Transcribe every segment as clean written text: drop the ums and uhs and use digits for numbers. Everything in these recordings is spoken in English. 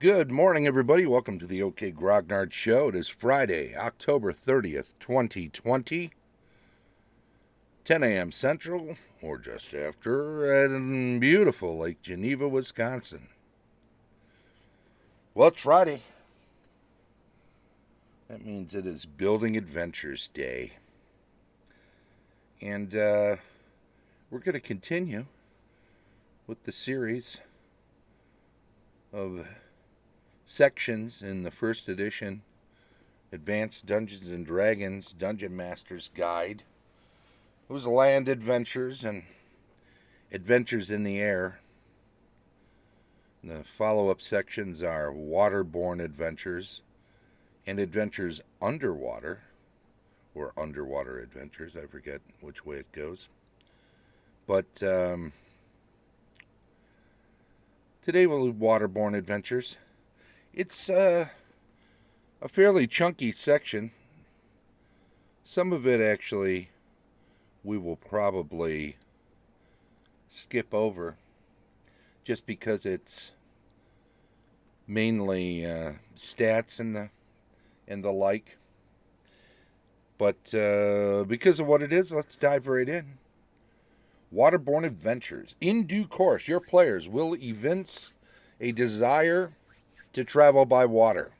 Good morning, everybody. Welcome to the OK Grognard Show. It is Friday, October 30th, 2020, 10 a.m. Central, or just after, in beautiful Lake Geneva, Wisconsin. Well, it's Friday. That means it is Building Adventures Day. And we're going to continue with the series of sections in the first edition Advanced Dungeons and Dragons Dungeon Master's Guide. It was land adventures and adventures in the air. The follow-up sections are Waterborne Adventures and Adventures Underwater, or Underwater Adventures. I forget which way it goes. But today we'll do Waterborne Adventures. It's a fairly chunky section. Some of it actually we will probably skip over just because it's mainly stats and the like. But because of what it is, let's dive right in. Waterborne Adventures. In due course, your players will evince a desire to travel by water.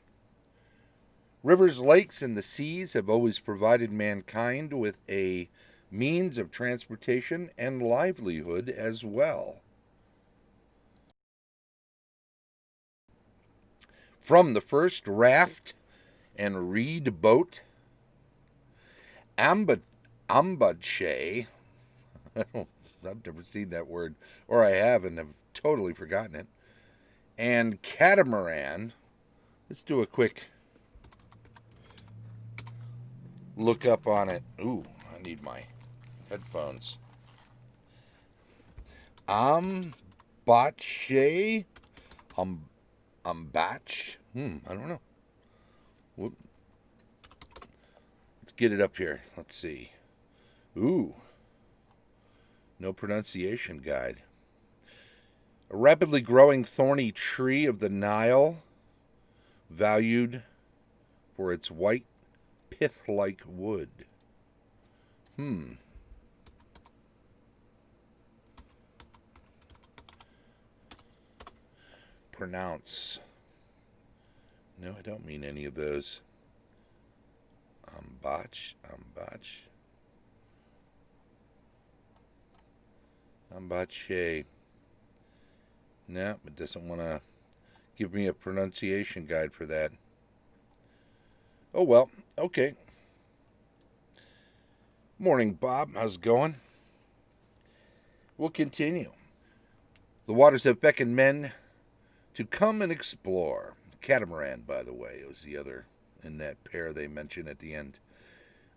Rivers, lakes, and the seas have always provided mankind with a means of transportation and livelihood as well. From the first raft and reed boat, ambache, I've never seen that word, or I have and have totally forgotten it, and catamaran. Let's do a quick look up on it. Ooh, I need my headphones. Ambache? Ambach? I don't know. Whoop. Let's get it up here. Let's see. Ooh. No pronunciation guide. A rapidly growing thorny tree of the Nile, valued for its white pith-like wood. Pronounce. No, I don't mean any of those. Ambache. No, it doesn't want to give me a pronunciation guide for that. Oh, well, okay. Morning, Bob. How's it going? We'll continue. The waters have beckoned men to come and explore. Catamaran, by the way, was the other in that pair they mentioned at the end.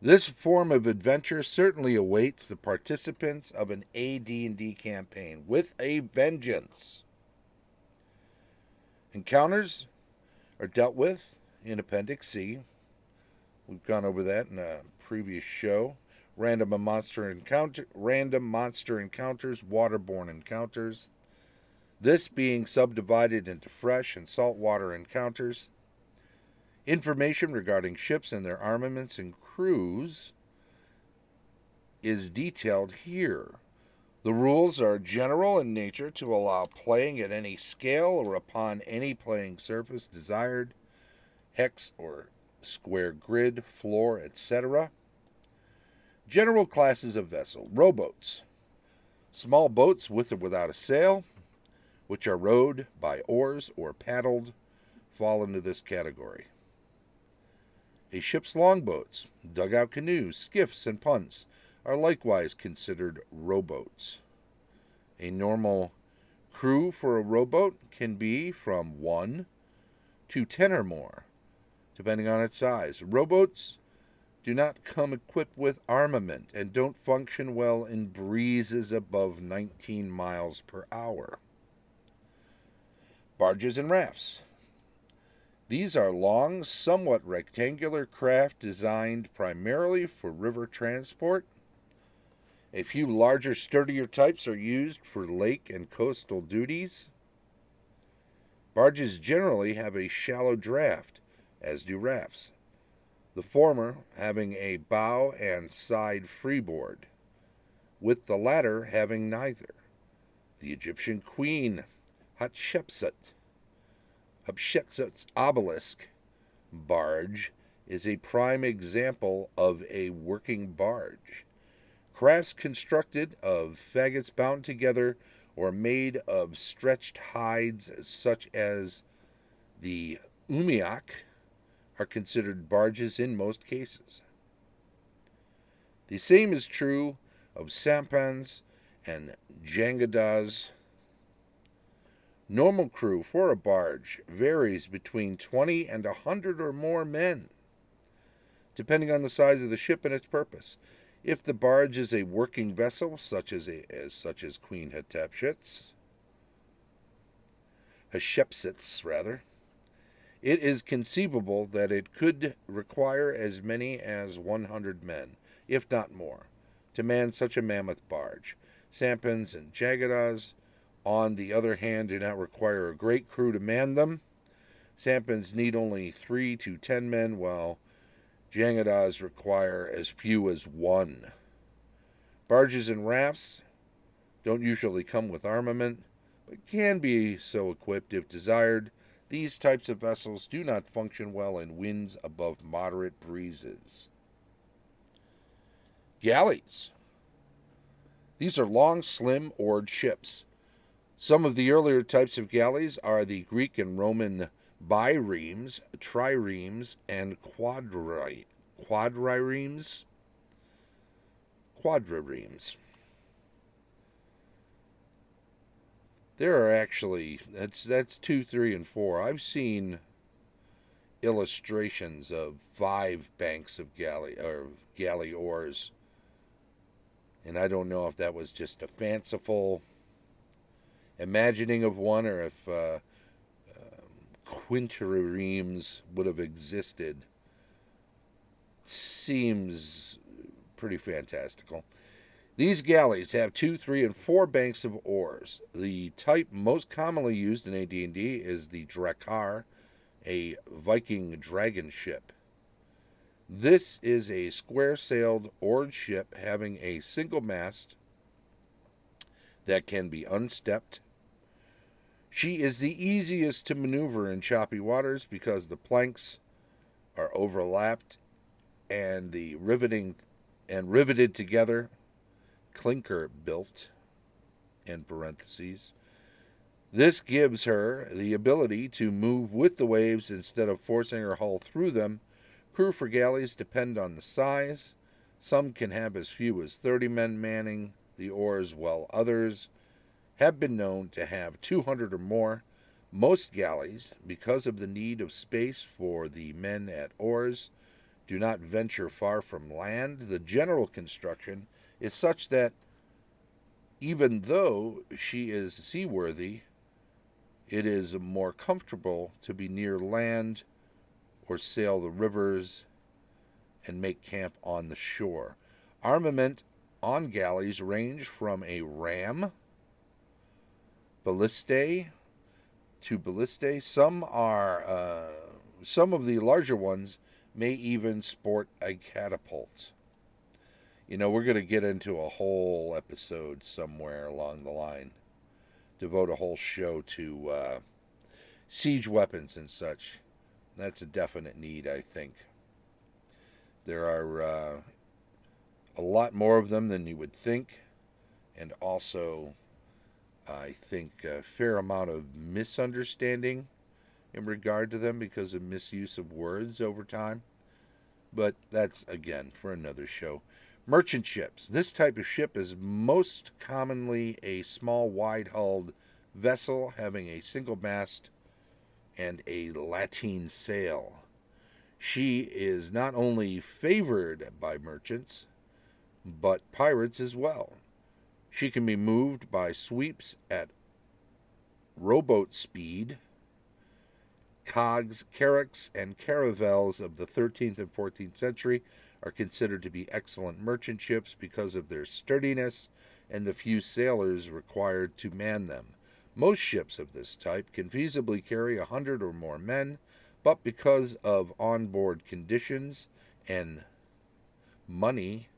This form of adventure certainly awaits the participants of an AD&D campaign with a vengeance. Encounters are dealt with in Appendix C. We've gone over that in a previous show. Random monster encounters, Waterborne Encounters. This being subdivided into fresh and saltwater encounters. Information regarding ships and their armaments and crews is detailed here. The rules are general in nature to allow playing at any scale or upon any playing surface desired, hex or square grid, floor, etc. General classes of vessel. Rowboats. Small boats with or without a sail, which are rowed by oars or paddled, fall into this category. A ship's longboats, dugout canoes, skiffs, and punts are likewise considered rowboats. A normal crew for a rowboat can be from 1 to 10 or more, depending on its size. Rowboats do not come equipped with armament and don't function well in breezes above 19 miles per hour. Barges and rafts. These are long, somewhat rectangular craft designed primarily for river transport. A few larger, sturdier types are used for lake and coastal duties. Barges generally have a shallow draft, as do rafts, the former having a bow and side freeboard, with the latter having neither. The Egyptian queen Hatshepsut's obelisk barge is a prime example of a working barge. Crafts constructed of faggots bound together or made of stretched hides such as the umiak are considered barges in most cases. The same is true of sampans and jangadas. Normal crew for a barge varies between 20 and 100 or more men, depending on the size of the ship and its purpose. If the barge is a working vessel, such as Queen Hatshepsut's, it is conceivable that it could require as many as 100 men, if not more, to man such a mammoth barge. Sampans and jagadas, on the other hand, do not require a great crew to man them. Sampans need only 3 to 10 men, while jangadas require as few as 1. Barges and rafts don't usually come with armament, but can be so equipped if desired. These types of vessels do not function well in winds above moderate breezes. Galleys. These are long, slim, oared ships. Some of the earlier types of galleys are the Greek and Roman biremes, triremes, and quadriremes. There are actually, that's 2, 3, and 4. I've seen illustrations of 5 banks of galley oars, and I don't know if that was just a fanciful imagining of one, or if quintriremes would have existed. Seems pretty fantastical. These galleys have 2, 3, and 4 banks of oars. The type most commonly used in AD&D is the Drekar, a Viking dragon ship. This is a square-sailed oared ship having a single mast that can be unstepped. She is the easiest to maneuver in choppy waters because the planks are overlapped and riveted together, clinker built, in parentheses. This gives her the ability to move with the waves instead of forcing her hull through them. Crew for galleys depend on the size. Some can have as few as 30 men manning the oars, while others have been known to have 200 or more. Most galleys, because of the need of space for the men at oars, do not venture far from land. The general construction is such that even though she is seaworthy, it is more comfortable to be near land or sail the rivers and make camp on the shore. Armament on galleys range from a ram, ballistae to ballistae. Some of the larger ones may even sport a catapult. You know, we're going to get into a whole episode somewhere along the line, devote a whole show to siege weapons and such. That's a definite need, I think. There are a lot more of them than you would think, and also, I think, a fair amount of misunderstanding in regard to them because of misuse of words over time. But that's, again, for another show. Merchant ships. This type of ship is most commonly a small, wide-hulled vessel having a single mast and a lateen sail. She is not only favored by merchants, but pirates as well. She can be moved by sweeps at rowboat speed. Cogs, carracks, and caravels of the 13th and 14th century are considered to be excellent merchant ships because of their sturdiness and the few sailors required to man them. Most ships of this type can feasibly carry 100 or more men, but because of onboard conditions and money,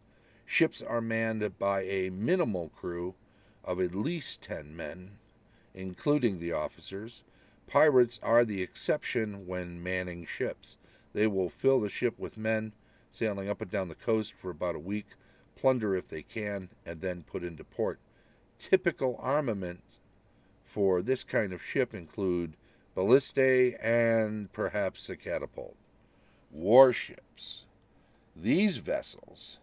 ships are manned by a minimal crew of at least 10 men, including the officers. Pirates are the exception when manning ships. They will fill the ship with men, sailing up and down the coast for about a week, plunder if they can, and then put into port. Typical armament for this kind of ship include ballistae and perhaps a catapult. Warships. These vessels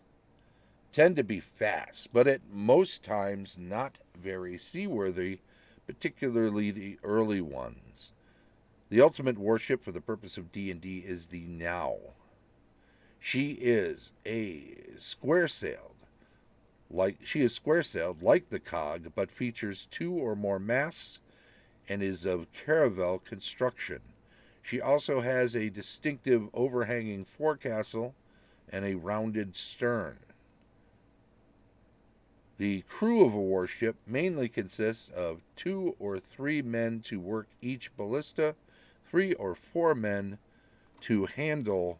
tend to be fast, but at most times not very seaworthy, particularly the early ones. The ultimate warship for the purpose of D&D is the Now. She is square-sailed like the cog, but features 2 or more masts and is of caravel construction. She also has a distinctive overhanging forecastle and a rounded stern. The crew of a warship mainly consists of 2 or 3 men to work each ballista, 3 or 4 men to handle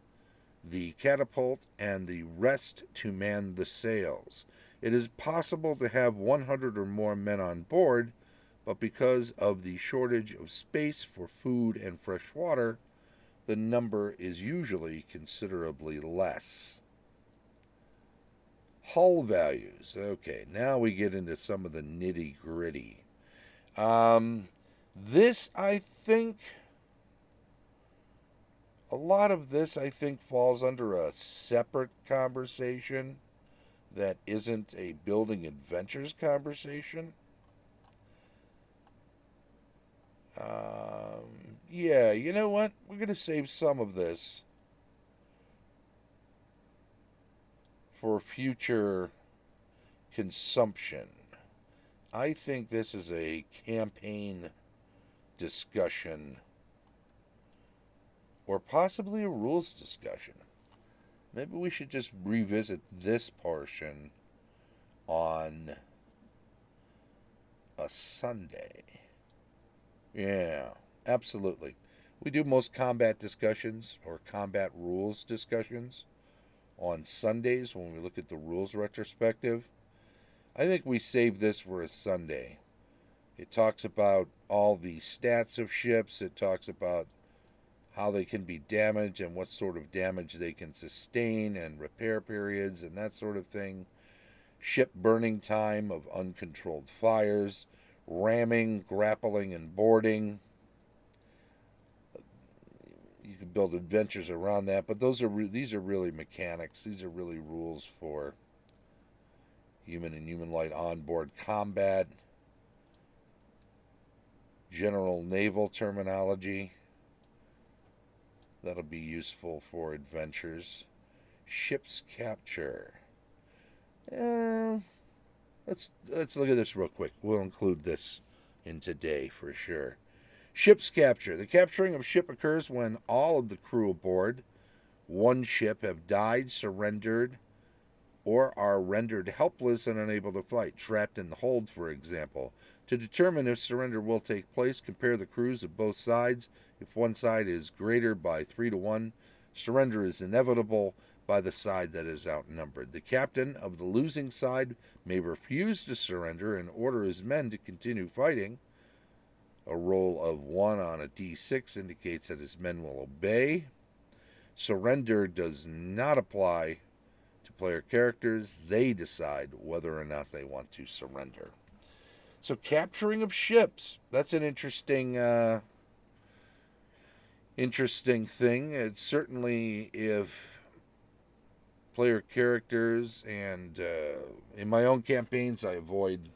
the catapult, and the rest to man the sails. It is possible to have 100 or more men on board, but because of the shortage of space for food and fresh water, the number is usually considerably less. Hull values. Okay, now we get into some of the nitty-gritty. This, I think, a lot of this, I think, falls under a separate conversation that isn't a building adventures conversation. Yeah, you know what? We're going to save some of this for future consumption. I think this is a campaign discussion or possibly a rules discussion. Maybe we should just revisit this portion on a Sunday. Yeah, absolutely. We do most combat discussions or combat rules discussions on Sundays when we look at the rules retrospective. I think we save this for a Sunday. It talks about all the stats of ships. It talks about how they can be damaged and what sort of damage they can sustain and repair periods and that sort of thing. Ship burning time of uncontrolled fires, ramming, grappling, and boarding. You can build adventures around that, but these are really mechanics. These are really rules for human and human light onboard combat. General naval terminology. That'll be useful for adventures. Ship's capture. Let's look at this real quick. We'll include this in today for sure. Ship's capture. The capturing of a ship occurs when all of the crew aboard one ship have died, surrendered, or are rendered helpless and unable to fight, trapped in the hold, for example. To determine if surrender will take place, compare the crews of both sides. If one side is greater by 3 to 1, surrender is inevitable by the side that is outnumbered. The captain of the losing side may refuse to surrender and order his men to continue fighting. A roll of 1 on a d6 indicates that his men will obey. Surrender does not apply to player characters. They decide whether or not they want to surrender. So capturing of ships, that's an interesting thing. It's certainly if player characters and in my own campaigns I avoid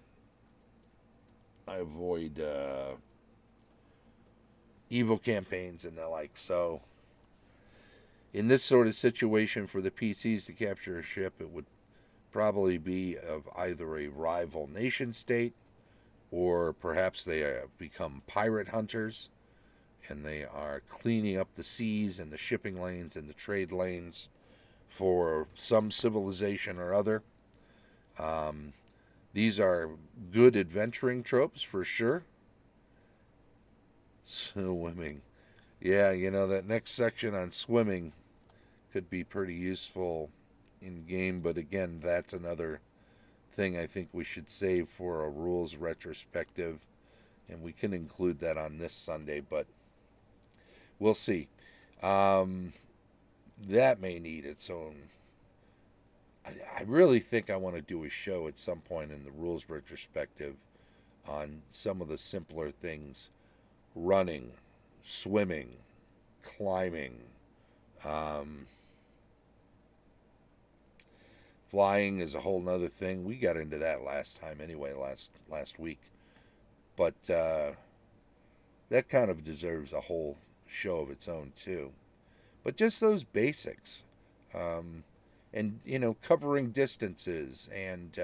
evil campaigns and the like. So in this sort of situation for the PCs to capture a ship, it would probably be of either a rival nation state or perhaps they have become pirate hunters and they are cleaning up the seas and the shipping lanes and the trade lanes for some civilization or other. These are good adventuring tropes for sure. Swimming. Yeah, that next section on swimming could be pretty useful in game, but again, that's another thing I think we should save for a rules retrospective, and we can include that on this Sunday, but we'll see. Um, that may need its own. I really think I want to do a show at some point in the rules retrospective on some of the simpler things: running, swimming, climbing, um, flying is a whole nother thing. We got into that last time anyway, last week. But that kind of deserves a whole show of its own too. But just those basics, um, and covering distances, and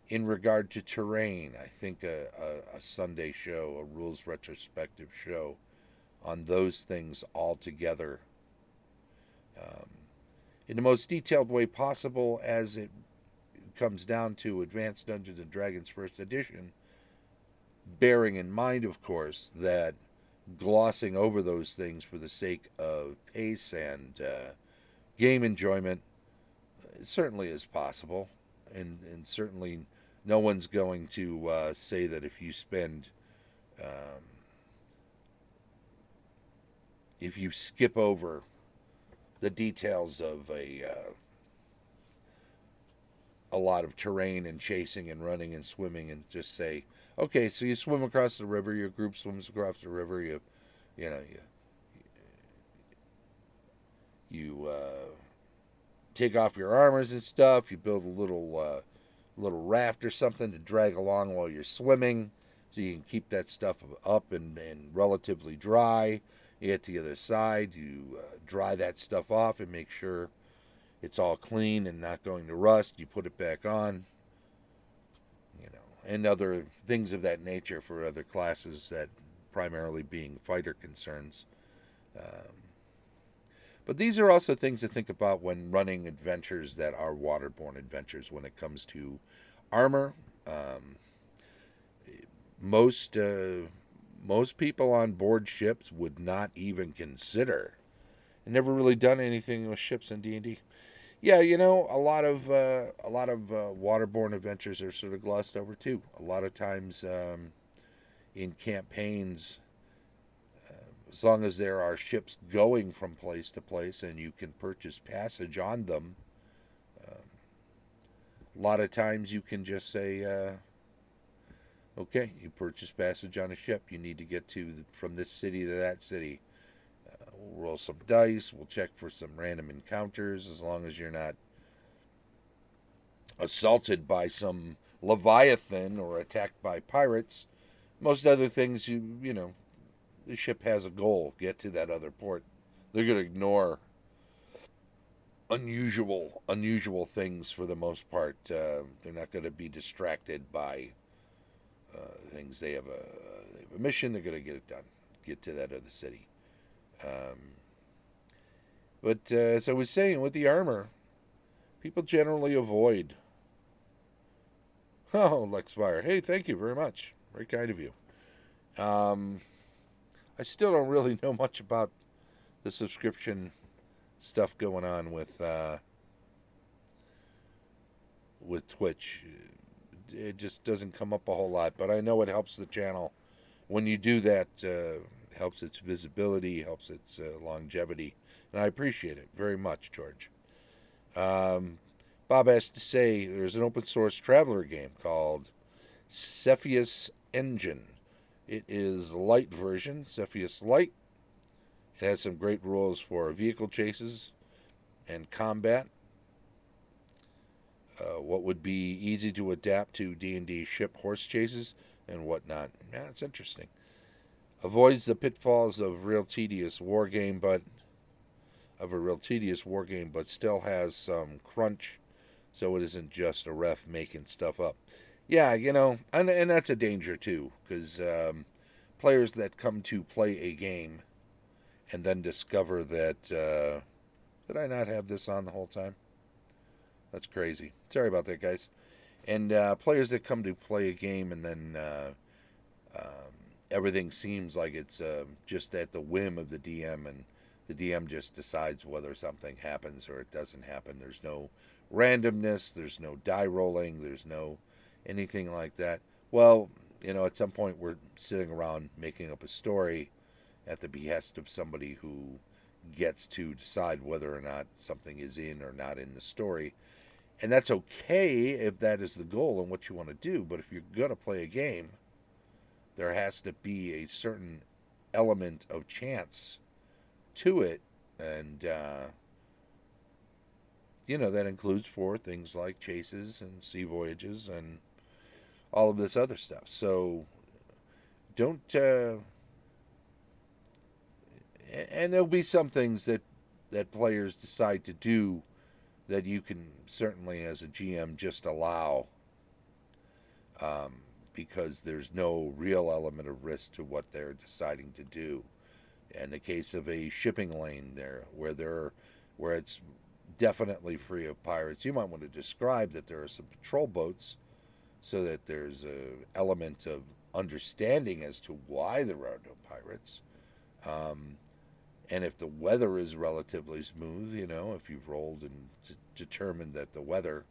in regard to terrain, I think a Sunday show, a rules retrospective show on those things all together, um, in the most detailed way possible, as it comes down to Advanced Dungeons and Dragons First Edition, bearing in mind, of course, that glossing over those things for the sake of pace and game enjoyment certainly is possible, and certainly no one's going to say that um, if you skip over the details of a lot of terrain and chasing and running and swimming, and just say, okay, so you swim across the river, your group swims across the river, you know you take off your armors and stuff, you build a little raft or something to drag along while you're swimming, so you can keep that stuff up and relatively dry. You get to the other side, you dry that stuff off and make sure it's all clean and not going to rust. You put it back on, and other things of that nature for other classes, that primarily being fighter concerns. Um, but these are also things to think about when running adventures that are waterborne adventures. When it comes to armor, um, most most people on board ships would not even consider. Never really done anything with ships in D&D. Yeah, a lot of waterborne adventures are sort of glossed over too. A lot of times in campaigns, as long as there are ships going from place to place and you can purchase passage on them, a lot of times you can just say, okay, you purchase passage on a ship. You need to get from this city to that city. We'll roll some dice. We'll check for some random encounters, as long as you're not assaulted by some leviathan or attacked by pirates. Most other things, the ship has a goal: get to that other port. They're going to ignore unusual things for the most part. They're not going to be distracted by things. They have a mission. They're going to get it done. Get to that other city. But as I was saying, with the armor, people generally avoid. Oh, Lexfire. Hey, thank you very much. Very kind of you. I still don't really know much about the subscription stuff going on with Twitch. It just doesn't come up a whole lot, but I know it helps the channel. When you do that, helps its visibility, helps its longevity, and I appreciate it very much, George. Bob has to say there's an open source traveler game called Cepheus Engine. It is a light version, Cepheus Light. It has some great rules for vehicle chases and combat. What would be easy to adapt to D&D ship horse chases and whatnot. Yeah, it's interesting. Avoids the pitfalls of a real tedious war game, but still has some crunch, so it isn't just a ref making stuff up. Yeah, and that's a danger too, because players that come to play a game and then discover that, did I not have this on the whole time? That's crazy. Sorry about that, guys. And players that come to play a game and then everything seems like it's just at the whim of the DM, and the DM just decides whether something happens or it doesn't happen. There's no randomness, there's no die rolling, there's no anything like that. Well, at some point we're sitting around making up a story at the behest of somebody who gets to decide whether or not something is in or not in the story. And that's okay if that is the goal and what you want to do. But if you're going to play a game, there has to be a certain element of chance to it. And, that includes for things like chases and sea voyages and all of this other stuff. So don't. And there'll be some things that players decide to do that you can certainly, as a GM, just allow, because there's no real element of risk to what they're deciding to do. In the case of a shipping lane there, where it's definitely free of pirates, you might want to describe that there are some patrol boats, so that there's an element of understanding as to why there are no pirates. And if the weather is relatively smooth, if you've rolled and determined that the weather,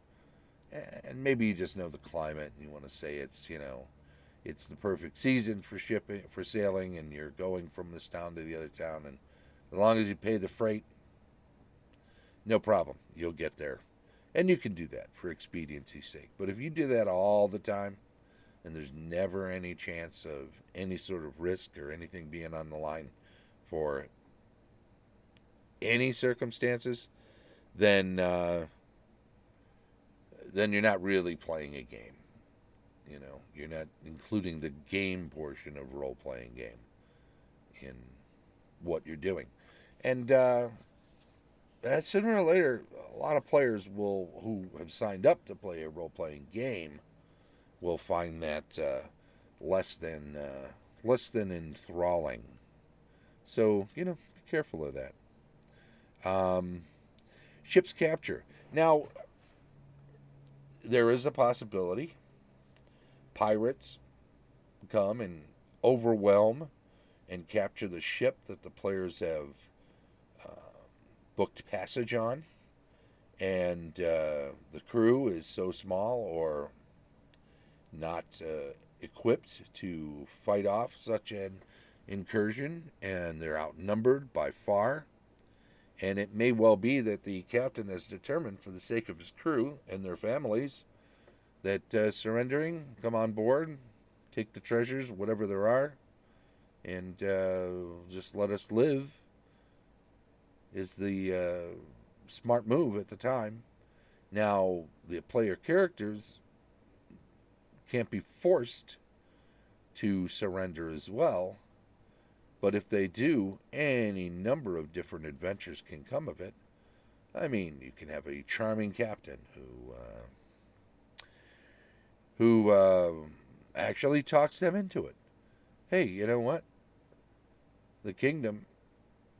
and maybe you just know the climate and you want to say it's the perfect season for sailing, and you're going from this town to the other town, and as long as you pay the freight, no problem, you'll get there. And you can do that for expediency's sake. But if you do that all the time, and there's never any chance of any sort of risk or anything being on the line for any circumstances, then you're not really playing a game. You're not including the game portion of role-playing game in what you're doing. And sooner or later, a lot of players who have signed up to play a role-playing game will find that less than enthralling. So be careful of that. Ship's capture. Now, there is a possibility pirates come and overwhelm and capture the ship that the players have booked passage on, and the crew is so small or not equipped to fight off such an incursion, and they're outnumbered by far. And it may well be that the captain has determined, for the sake of his crew and their families, that surrendering, come on board, take the treasures, whatever there are, and just let us live, is the smart move at the time. Now, the player characters can't be forced to surrender as well, but if they do, any number of different adventures can come of it. I mean, you can have a charming captain who actually talks them into it. Hey, you know what? The kingdom,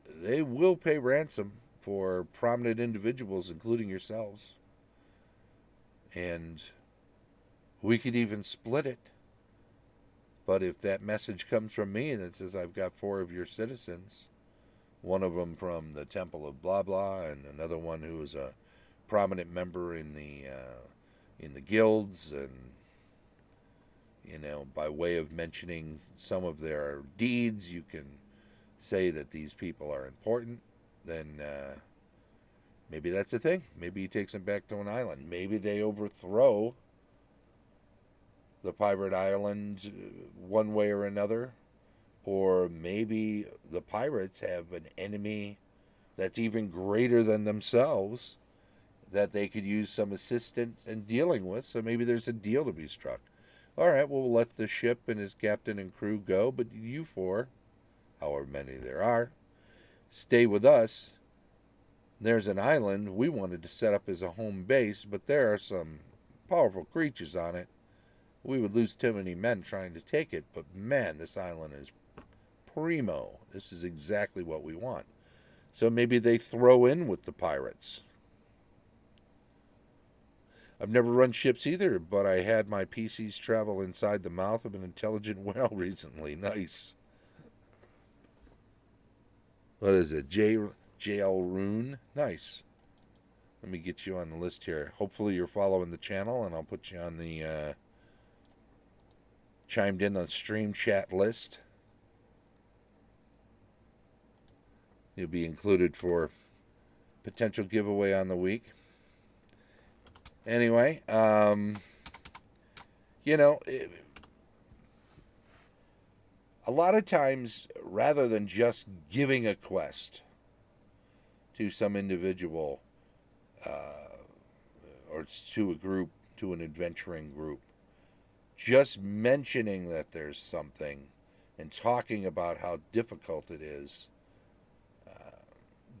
they will pay ransom for prominent individuals, including yourselves. And we could even split it. But if that message comes from me that says I've got 4 of your citizens, one of them from the Temple of blah blah, and another one who is a prominent member in the guilds, and by way of mentioning some of their deeds, you can say that these people are important, then maybe that's the thing. Maybe he takes them back to an island. Maybe they overthrow the pirate island one way or another, or maybe the pirates have an enemy that's even greater than themselves that they could use some assistance in dealing with, so maybe there's a deal to be struck. All right, we'll let the ship and his captain and crew go, but you 4, however many there are, stay with us. There's an island we wanted to set up as a home base, but there are some powerful creatures on it. We would lose too many men trying to take it, but man, this island is primo. This is exactly what we want. So maybe they throw in with the pirates. I've never run ships either, but I had my PCs travel inside the mouth of an intelligent whale recently. Nice. What is it? JL Rune? Nice. Let me get you on the list here. Hopefully you're following the channel, and I'll put you on the chimed in on the stream chat list. You'll be included for potential giveaway on the week. Anyway, you know, a lot of times, rather than just giving a quest to some individual or to a group, to an adventuring group, just mentioning that there's something and talking about how difficult it is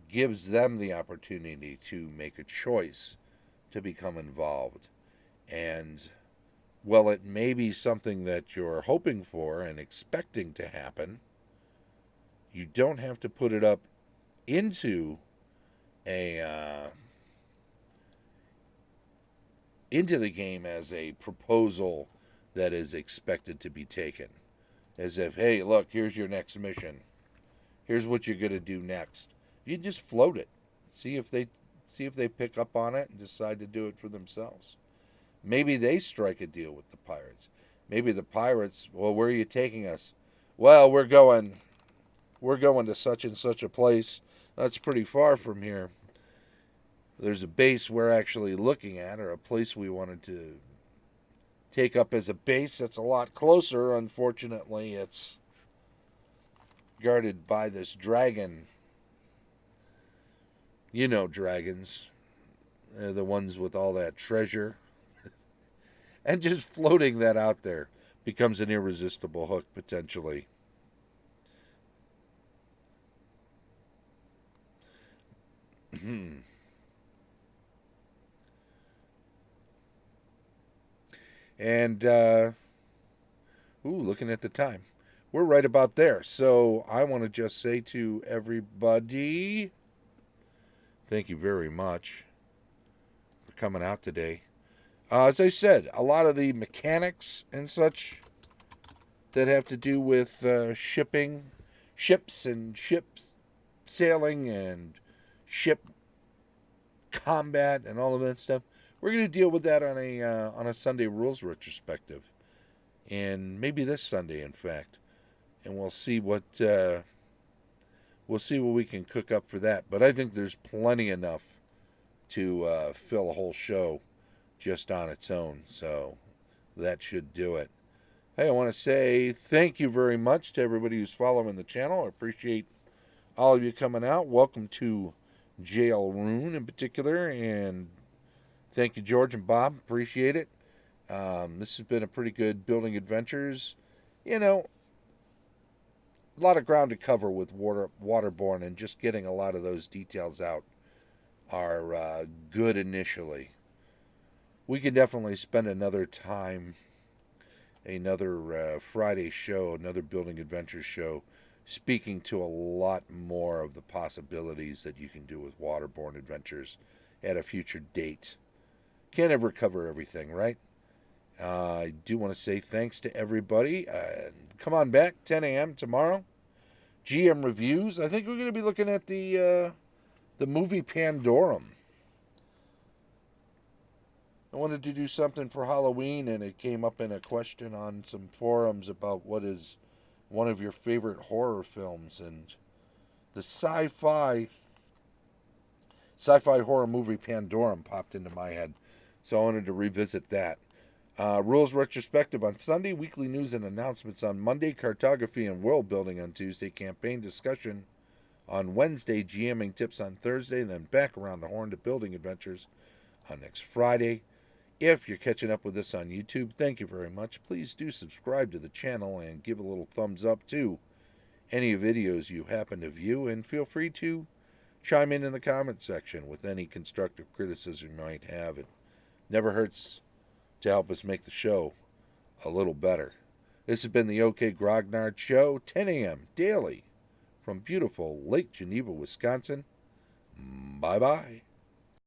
gives them the opportunity to make a choice to become involved. And well, it may be something that you're hoping for and expecting to happen. You don't have to put it up into into the game as a proposal that is expected to be taken. As if, hey, look, here's your next mission. Here's what you're going to do next. You just float it. See if they pick up on it and decide to do it for themselves. Maybe they strike a deal with the pirates. Maybe the pirates, well, where are you taking us? Well, we're going to such and such a place. That's pretty far from here. There's a base we're actually looking at, or a place we wanted to take up as a base that's a lot closer. Unfortunately, it's guarded by this dragon. You know dragons. They're the ones with all that treasure. And just floating that out there becomes an irresistible hook, potentially. And, looking at the time. We're right about there. So I want to just say to everybody, thank you very much for coming out today. As I said, a lot of the mechanics and such that have to do with shipping, ships and ship sailing and ship combat and all of that stuff, we're going to deal with that on a Sunday rules retrospective, and maybe this Sunday, in fact, and we'll see what we can cook up for that. But I think there's plenty enough to fill a whole show just on its own, so that should do it. Hey, I want to say thank you very much to everybody who's following the channel. I appreciate all of you coming out. Welcome to JL Rune in particular, and thank you, George and Bob. Appreciate it. This has been a pretty good Building Adventures. You know, a lot of ground to cover with Waterborne, and just getting a lot of those details out are good initially. We could definitely spend another time, another Friday show, another Building Adventures show, speaking to a lot more of the possibilities that you can do with Waterborne Adventures at a future date. Can't ever cover everything, right? I do want to say thanks to everybody. Come on back, 10 a.m. tomorrow. GM reviews. I think we're going to be looking at the movie Pandorum. I wanted to do something for Halloween, and it came up in a question on some forums about what is one of your favorite horror films, and the sci-fi horror movie Pandorum popped into my head, so I wanted to revisit that. Rules retrospective on Sunday, weekly news and announcements on Monday, cartography and world building on Tuesday, campaign discussion on Wednesday, GMing tips on Thursday, and then back around the horn to Building Adventures on next Friday. If you're catching up with this on YouTube, thank you very much. Please do subscribe to the channel and give a little thumbs up to any videos you happen to view, and feel free to chime in the comment section with any constructive criticism you might have. It never hurts to help us make the show a little better. This has been the OK Grognard Show, 10 a.m. daily from beautiful Lake Geneva, Wisconsin. Bye-bye.